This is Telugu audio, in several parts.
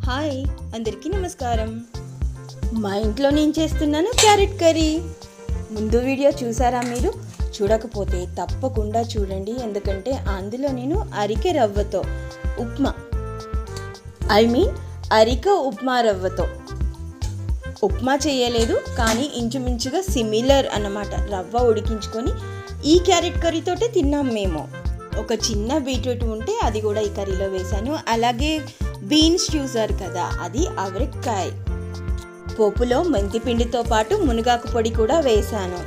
హాయ్ అందరికీ నమస్కారం. మా ఇంట్లో నేను చేస్తున్నాను క్యారెట్ కర్రీ. ముందు వీడియో చూసారా మీరు? చూడకపోతే తప్పకుండా చూడండి, ఎందుకంటే అందులో నేను అరిక రవ్వతో అరిక ఉప్మా రవ్వతో ఉప్మా చేయలేదు, కానీ ఇంచుమించుగా సిమిలర్ అన్నమాట. రవ్వ ఉడికించుకొని ఈ క్యారెట్ కర్రీతోటే తిన్నాం మేము. ఒక చిన్న బీట్రూట్ ఉంటే అది కూడా ఈ కర్రీలో వేశాను. అలాగే బీన్స్ చూసారు కదా, అది అవరెక్కాయ. పోపులో మెంతిపిండితో పాటు మునగాకు పొడి కూడా వేశాను.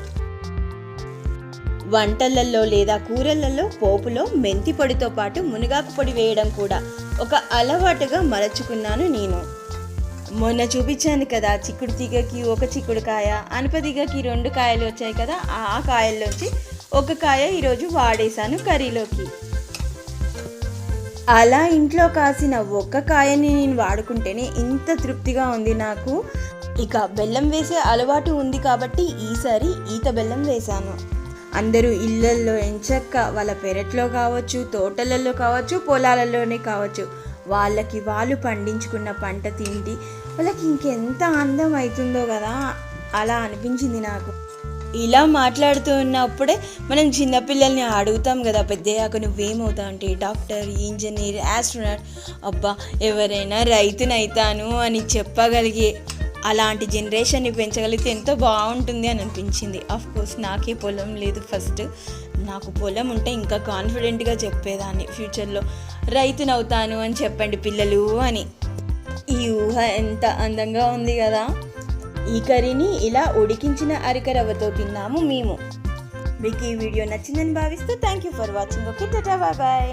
వంటలలో లేదా కూరలలో పోపులో మెంతి పొడితో పాటు మునగాకు పొడి వేయడం కూడా ఒక అలవాటుగా మరచుకున్నాను నేను. మొన్న చూపించాను కదా, చిక్కుడు తీగకి ఒక చిక్కుడుకాయ, అనపతీగకి 2 కాయలు వచ్చాయి కదా, ఆ కాయల్లోంచి ఒక కాయ ఈరోజు వాడేశాను కర్రీలోకి. అలా ఇంట్లో కాసిన ఒక్క కాయని నేను వాడుకుంటేనే ఇంత తృప్తిగా ఉంది నాకు. ఇక బెల్లం వేసే అలవాటు ఉంది కాబట్టి ఈసారి ఈత బెల్లం వేశాను. అందరూ ఇళ్ళల్లో ఎంచక్క వాళ్ళ పెరట్లో కావచ్చు, తోటలలో కావచ్చు, పొలాలలోనే కావచ్చు, వాళ్ళకి వాళ్ళు పండించుకున్న పంట తిండి వాళ్ళకి ఇంకెంత అందం అవుతుందో కదా, అలా అనిపించింది నాకు. ఇలా మాట్లాడుతూ ఉన్నప్పుడే మనం చిన్నపిల్లల్ని అడుగుతాం కదా, పెద్దయ్యాక నువ్వేమవుతావు అంటే డాక్టర్, ఇంజనీర్, ఆస్ట్రోనాట్, అబ్బా ఎవరైనా రైతునైతాను అని చెప్పగలిగే అలాంటి జనరేషన్ని పెంచగలిగితే ఎంతో బాగుంటుంది అని అనిపించింది. కోర్స్ నాకే పొలం లేదు. ఫస్ట్ నాకు పొలం ఉంటే ఇంకా కాన్ఫిడెంట్గా చెప్పేదాన్ని, ఫ్యూచర్లో రైతునవుతాను అని చెప్పండి పిల్లలు అని. ఈ ఊహ ఎంత అందంగా ఉంది కదా. ఈ కర్రీని ఇలా ఉడికించిన అరిక రవ్వతో తిన్నాము మేము. మీకు ఈ వీడియో నచ్చిందని భావిస్తూ thank you for watching. Okay, tata, bye bye.